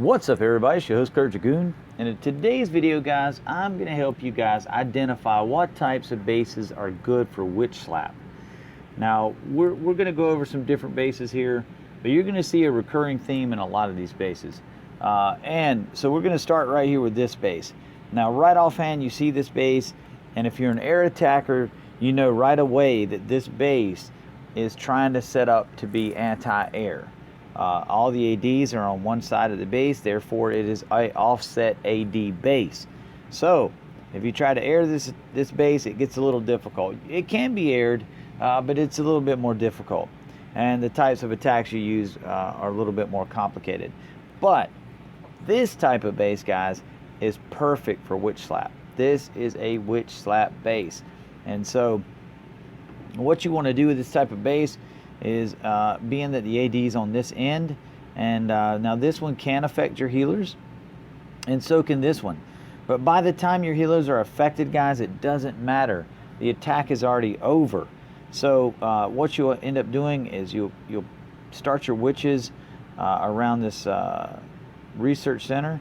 What's up everybody, it's your host Kurt Dragoon, and in today's video guys, I'm going to help you guys identify what types of bases are good for Witchslap. Now, we're going to go over some different bases here, but you're going to see a recurring theme in a lot of these bases. And so we're going to start right here with this base. Now, right offhand, you see this base, and if you're an air attacker, you know right away that this base is trying to set up to be anti-air. All the ADs are on one side of the base, therefore it is an offset AD base. So if you try to air this base, it gets a little difficult. It can be aired, but it's a little bit more difficult, and the types of attacks you use are a little bit more complicated. But this type of base, guys, is perfect for Witchslap. This is a Witchslap base, and so what you want to do with this type of base is being that the AD is on this end, and now this one can affect your healers, and so can this one. But by the time your healers are affected, guys, it doesn't matter. The attack is already over. So what you'll end up doing is you'll start your witches around this research center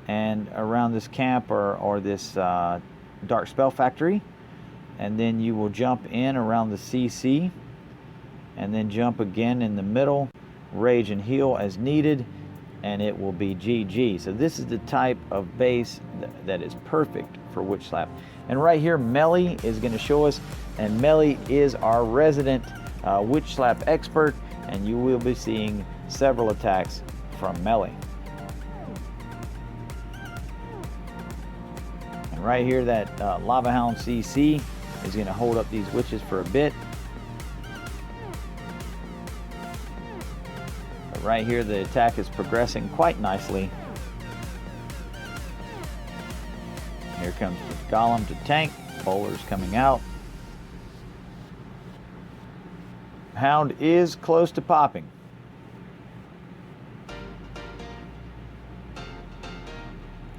and around this camp or this dark spell factory, and then you will jump in around the CC, and then jump again in the middle, rage and heal as needed, and it will be GG. So this is the type of base that is perfect for Witchslap. And right here, Melly is going to show us, and Melly is our resident Witchslap expert, and you will be seeing several attacks from Melly. And right here, that Lava Hound CC is going to hold up these witches for a bit. Right here, the attack is progressing quite nicely. Here comes the Golem to tank. Bowler's coming out. Hound is close to popping.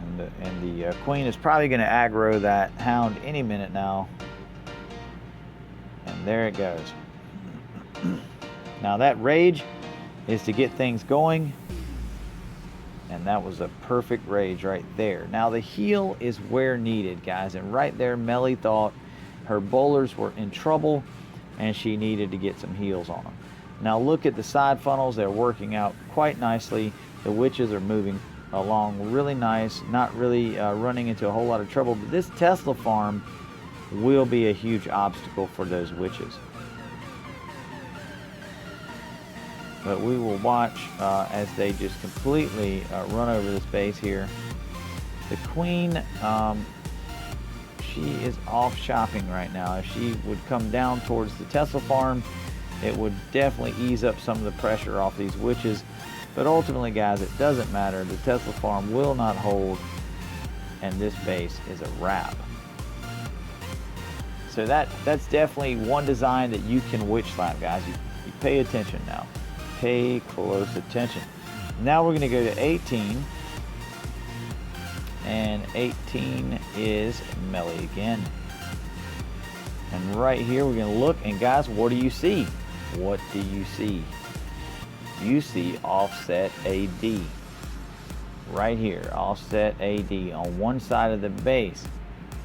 And the Queen is probably going to aggro that Hound any minute now. And there it goes. Now that rage is to get things going, and that was a perfect rage right there. Now the heal is where needed, guys, and right there Melly thought her bowlers were in trouble and she needed to get some heals on them. Now look at the side funnels, they're working out quite nicely. The witches are moving along really nice, not really running into a whole lot of trouble, but this Tesla farm will be a huge obstacle for those witches. But we will watch as they just completely run over this base here. The Queen, she is off shopping right now. If she would come down towards the Tesla farm, it would definitely ease up some of the pressure off these witches. But ultimately, guys, it doesn't matter. The Tesla farm will not hold, and this base is a wrap. So that's definitely one design that you can Witchslap, guys. You pay attention now. Pay close attention. Now we're going to go to 18, and 18 is Melly again. And right here we're going to look, and guys, what do you see? What do you see? You see offset AD right here. Offset AD on one side of the base.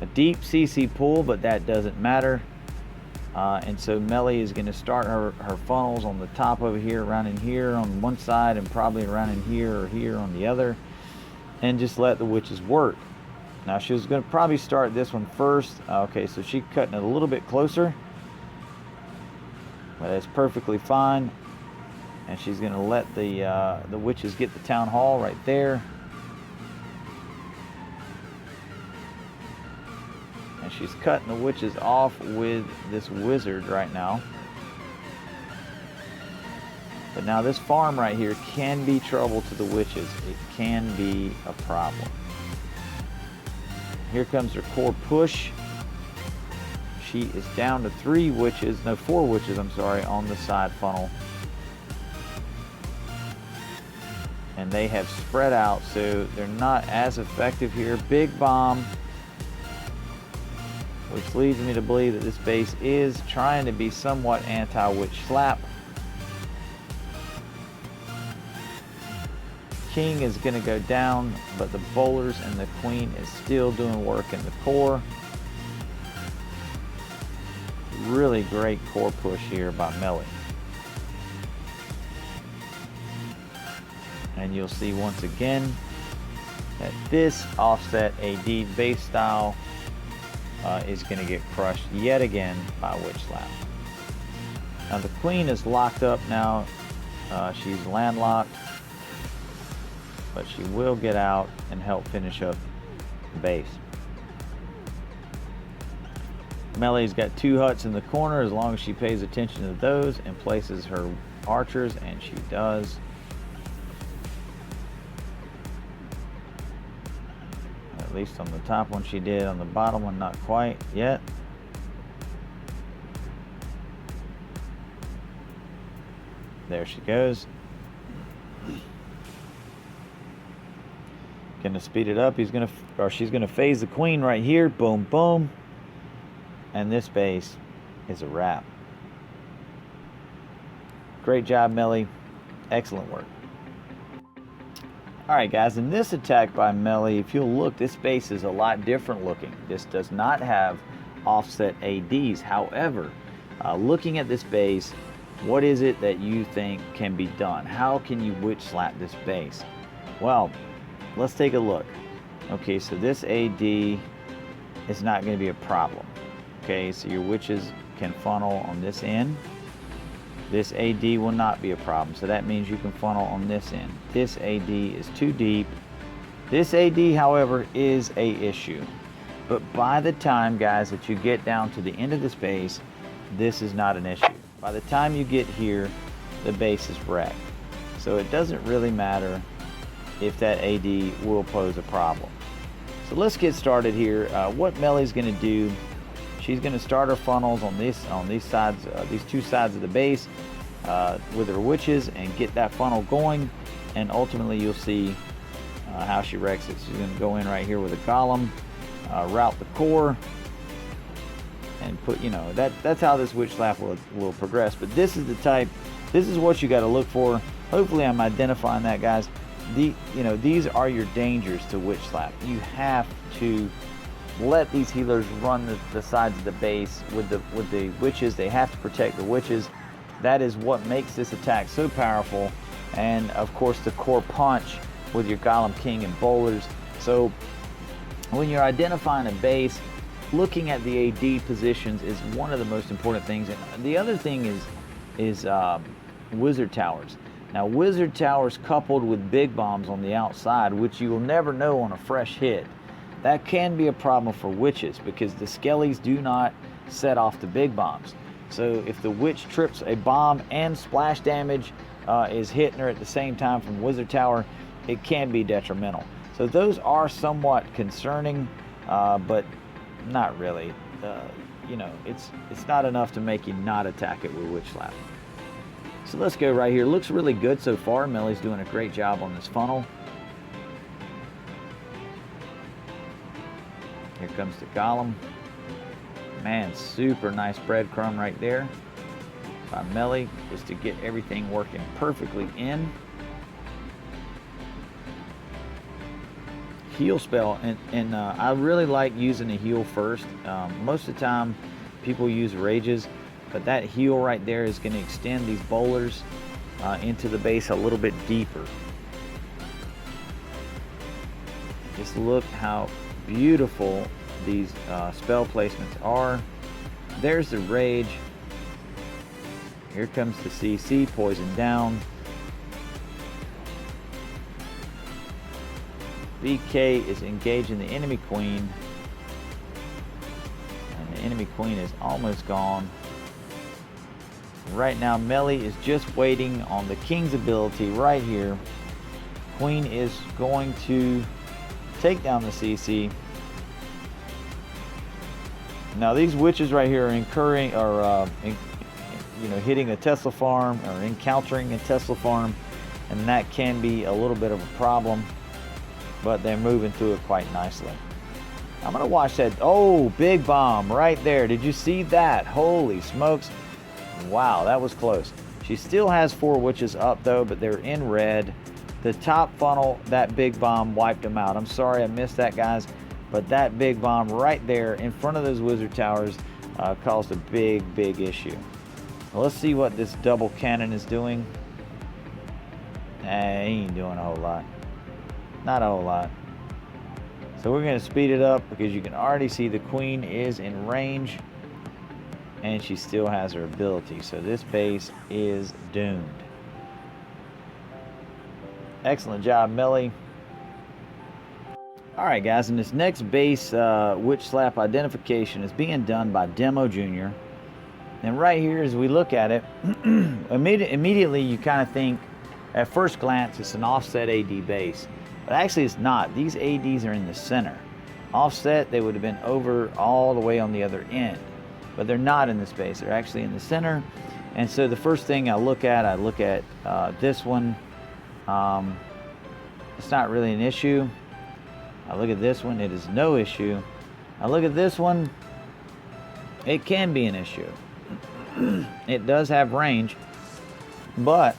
A deep CC pool, but that doesn't matter. And so Melly is going to start her funnels on the top over here, around in here on one side, and probably around in here or here on the other, and just let the witches work. Now she was going to probably start this one first. Okay, so she's cutting it a little bit closer, but that's perfectly fine. And she's going to let the witches get the town hall right there. And she's cutting the witches off with this wizard right now. But now this farm right here can be trouble to the witches. It can be a problem. Here comes her core push. She is down to 4 witches, I'm sorry, on the side funnel. And they have spread out, so they're not as effective here. Big bomb, which leads me to believe that this base is trying to be somewhat anti-Witchslap. king is going to go down, but the bowlers and the queen is still doing work in the core. Really great core push here by Melly. And you'll see once again that this offset AD base style is going to get crushed yet again by Witchslap. Now the queen is locked up now. She's landlocked, but she will get out and help finish up the base. Melly's got 2 huts in the corner as long as she pays attention to those and places her archers, and she does. At least on the top one she did, on the bottom one not quite yet. There she goes. Gonna speed it up. She's gonna phase the queen right here. Boom, boom. And this base is a wrap. Great job, Melly. Excellent work. Alright guys, in this attack by Melly, if you'll look, this base is a lot different looking. This does not have offset ADs. However, looking at this base, what is it that you think can be done? How can you Witchslap this base? Well, let's take a look. Okay, so this AD is not going to be a problem. Okay, so your witches can funnel on this end. This AD will not be a problem, so that means you can funnel on this end. This AD is too deep. This AD, however, is a issue. But by the time, guys, that you get down to the end of this base, this is not an issue. By the time you get here, the base is wrecked. So it doesn't really matter if that AD will pose a problem. So let's get started here. What Melly's going to do, she's going to start her funnels on these sides, these 2 sides of the base with her witches and get that funnel going. And ultimately, you'll see how she wrecks it. She's going to go in right here with a golem, route the core, and put, that's how this Witchslap will progress. But this is the type, this is what you got to look for. Hopefully, I'm identifying that, guys. These are your dangers to Witchslap. You have to let these healers run the sides of the base with the witches. They have to protect the witches. That is what makes this attack so powerful. And of course the core punch with your Golem King and bowlers. So when you're identifying a base, looking at the AD positions is one of the most important things. And the other thing is wizard towers. Now wizard towers coupled with big bombs on the outside, which you will never know on a fresh hit, that can be a problem for witches because the skellies do not set off the big bombs. So if the witch trips a bomb and splash damage is hitting her at the same time from wizard tower, it can be detrimental. So those are somewhat concerning, but not really. It's not enough to make you not attack it with Witchslap. So let's go right here. Looks really good so far. Melly's doing a great job on this funnel. Here comes the golem. Man, super nice breadcrumb right there by Melly, just to get everything working perfectly in. Heal spell, and I really like using a heal first. Most of the time people use rages, but that heal right there is going to extend these bowlers into the base a little bit deeper. Just look how beautiful these spell placements are. There's the rage. Here comes the CC, poison down. BK is engaging the enemy queen, and the enemy queen is almost gone. Right now Melly is just waiting on the king's ability right here. Queen is going to take down the CC. Now these witches right here are incurring, or hitting a Tesla farm or encountering a Tesla farm, and that can be a little bit of a problem, but they're moving through it quite nicely. I'm gonna watch that. Oh, big bomb right there. Did you see that? Holy smokes. Wow, that was close. She still has 4 witches up though, but they're in red. The top funnel, that big bomb wiped him out. I'm sorry I missed that, guys, but that big bomb right there in front of those wizard towers caused a big issue. Well, let's see what this double cannon is doing. He ain't doing a whole lot. Not a whole lot. So we're going to speed it up because you can already see the queen is in range and she still has her ability. So this base is doomed. Excellent job, Melly. Alright guys, and this next base Witchslap identification is being done by Demo Jr. And right here as we look at it, immediately you kind of think, at first glance, it's an offset AD base. But actually it's not. These ADs are in the center. Offset, they would have been over all the way on the other end. But they're not in this base. They're actually in the center. And so the first thing I look at this one. It's not really an issue. I look at this one, it is no issue. I look at this one, it can be an issue. It does have range, but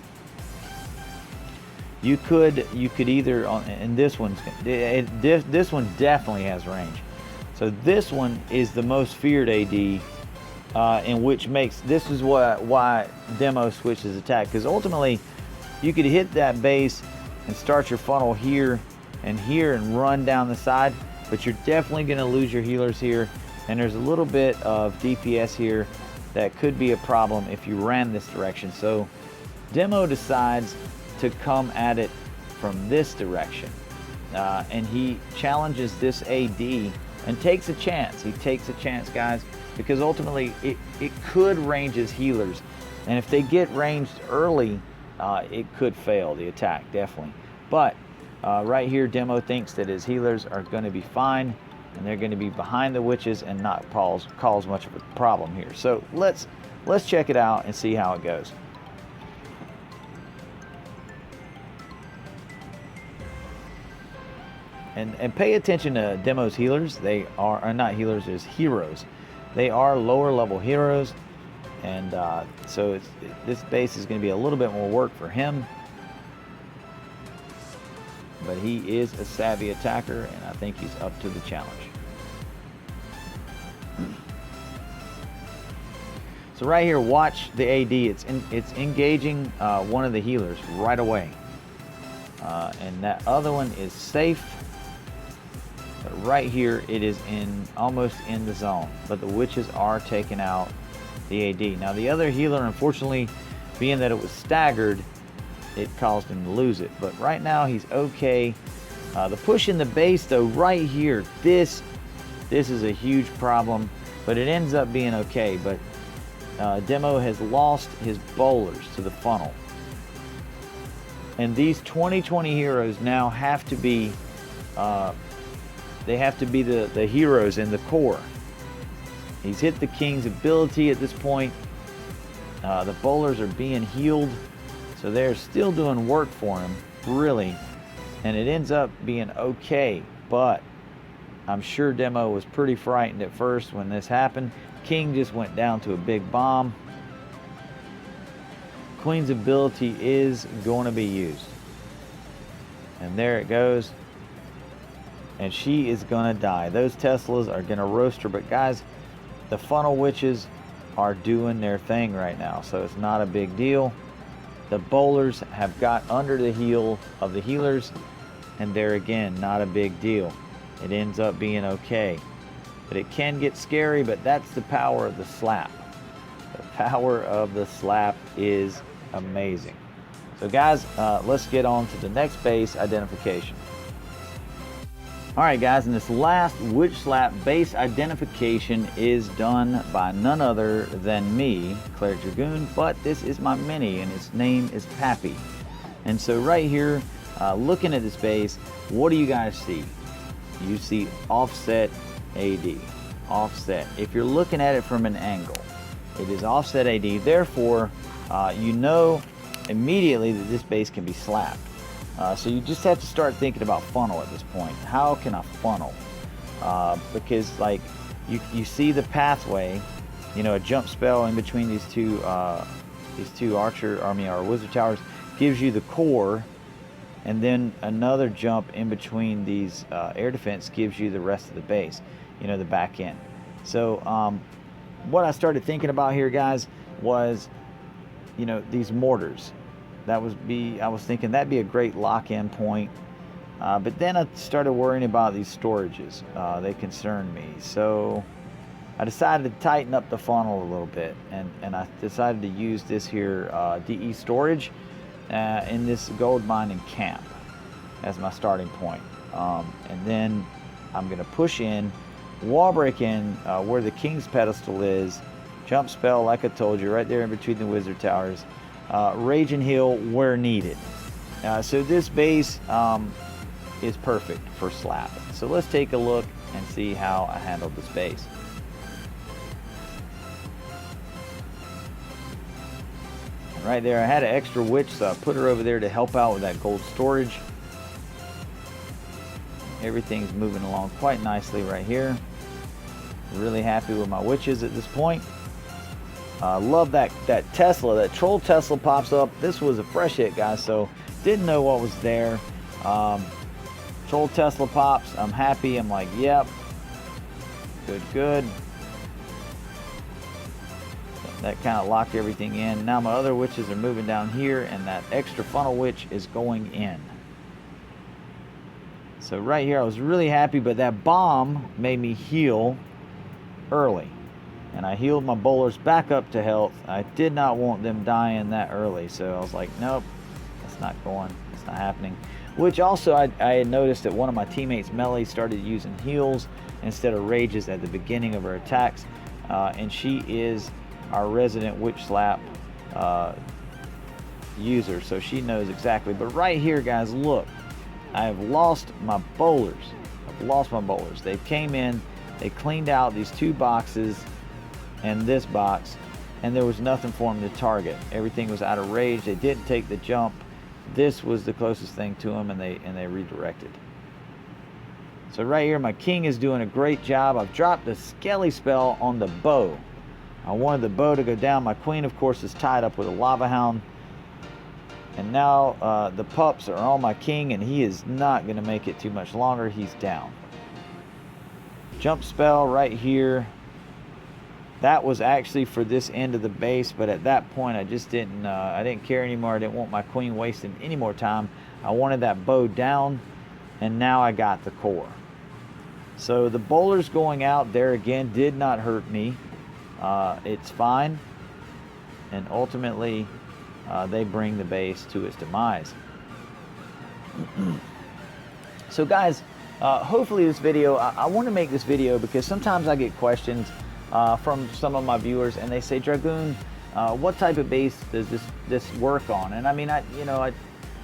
you could either, and this one definitely has range. So this one is the most feared AD, in which makes, this is why Demo switches attack, because ultimately you could hit that base and start your funnel here and run down the side, but you're definitely going to lose your healers here, and there's a little bit of DPS here that could be a problem if you ran this direction. So Demo decides to come at it from this direction, and he challenges this AD and takes a chance. He takes a chance, guys, because ultimately it could range his healers, and if they get ranged early, it could fail the attack, definitely. But right here, Demo thinks that his healers are going to be fine, and they're going to be behind the witches and not cause much of a problem here. So let's check it out and see how it goes. And pay attention to Demo's healers. They are not healers, there's heroes. They are lower level heroes, and so this base is going to be a little bit more work for him. But he is a savvy attacker, and I think he's up to the challenge. So right here, watch the AD. It's engaging one of the healers right away, and that other one is safe. But right here, it is almost in the zone. But the witches are taking out the AD. Now the other healer, unfortunately, being that it was staggered, it caused him to lose it. But right now he's okay. The push in the base though, right here, this is a huge problem, but it ends up being okay. But Demo has lost his bowlers to the funnel, and these 2020 heroes now have to be they have to be the heroes in the core. He's hit the king's ability at this point. The bowlers are being healed, so they're still doing work for him, really, and it ends up being okay. But I'm sure Demo was pretty frightened at first when this happened. King just went down to a big bomb. Queen's ability is going to be used, and there it goes, and she is going to die. Those Teslas are going to roast her. But guys, the funnel witches are doing their thing right now, so it's not a big deal. The bowlers have got under the heel of the healers, and they're again not a big deal. It ends up being okay, but it can get scary. But that's the power of the slap. The power of the slap is amazing. So guys, let's get on to the next base identification. Alright guys, and this last Witchslap base identification is done by none other than me, Cleric Dragoon, but this is my mini, and its name is Pappy. And so right here, looking at this base, what do you guys see? You see offset AD, offset. If you're looking at it from an angle, it is offset AD, therefore you know immediately that this base can be slapped. So you just have to start thinking about funnel at this point. How can I funnel? Because like you see the pathway, you know, a jump spell in between these two archer army or wizard towers gives you the core, and then another jump in between these air defense gives you the rest of the base, you know, the back end. So what I started thinking about here, guys, was, you know, these mortars. I was thinking that'd be a great lock-in point. But then I started worrying about these storages. They concerned me. So I decided to tighten up the funnel a little bit, and I decided to use this here DE storage in this gold mining camp as my starting point. And then I'm going to push in, wall break in where the king's pedestal is, jump spell like I told you, right there in between the wizard towers, rage and heal where needed. So this base is perfect for slap. So let's take a look and see how I handled this base. Right there, I had an extra witch, so I put her over there to help out with that gold storage. Everything's moving along quite nicely right here. Really happy with my witches at this point. Love that Tesla, that troll Tesla pops up. This was a fresh hit, guys, so didn't know what was there. Troll Tesla pops. I'm happy. I'm like, yep. Good. That kind of locked everything in. Now my other witches are moving down here, and that extra funnel witch is going in. So right here, I was really happy, but that bomb made me heal early. And I healed my bowlers back up to health. I did not want them dying that early, so I was like, nope, that's not going. It's not happening. Which also, I had noticed that one of my teammates, Melly, started using heals instead of rages at the beginning of her attacks. And she is our resident Witchslap user, so she knows exactly. But right here, guys, look, I have lost my bowlers. They came in, they cleaned out these two boxes and this box, and there was nothing for them to target. Everything was out of rage. They didn't take the jump. This was the closest thing to them, and they redirected. So right here, my king is doing a great job. I've dropped a skelly spell on the bow. I wanted the bow to go down. My queen, of course, is tied up with a lava hound. And now the pups are on my king, and he is not going to make it too much longer. He's down. Jump spell right here. That was actually for this end of the base, but at that point I just didn't I didn't care anymore. I didn't want my queen wasting any more time. I wanted that bow down, and now I got the core. So the bowlers going out there again did not hurt me. It's fine, and ultimately they bring the base to its demise. So guys, hopefully this video, I want to make this video because sometimes I get questions from some of my viewers, and they say, Dragoon, what type of base does this work on? And I mean, I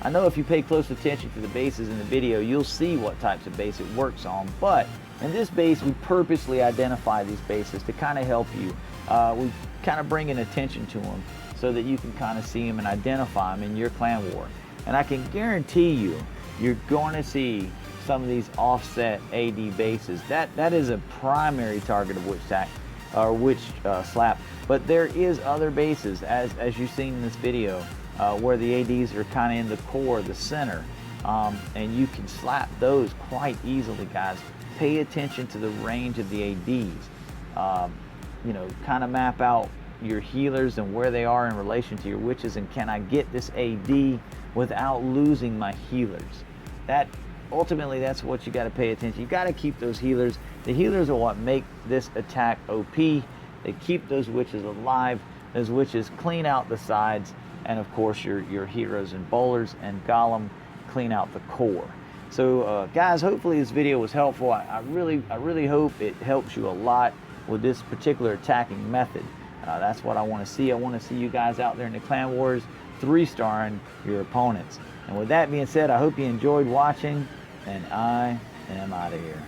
know if you pay close attention to the bases in the video, you'll see what types of base it works on. But in this base, we purposely identify these bases to kind of help you. We kind of bring an attention to them so that you can kind of see them and identify them in your clan war. And I can guarantee you, you're going to see some of these offset AD bases. That is a primary target of Witchslap. But there is other bases, as you've seen in this video, where the ADs are kind of in the core, the center, and you can slap those quite easily, guys. Pay attention to the range of the ADs. You know, kind of map out your healers and where they are in relation to your witches, and can I get this AD without losing my healers? Ultimately, that's what you got to pay attention. You got to keep those healers. The healers are what make this attack OP. They keep those witches alive. Those witches clean out the sides, and of course your heroes and bowlers and golem clean out the core. So guys, hopefully this video was helpful. I really hope it helps you a lot with this particular attacking method. That's what I want to see. I want to see you guys out there in the clan wars 3-starring your opponents. And with that being said, I hope you enjoyed watching, and I am out of here.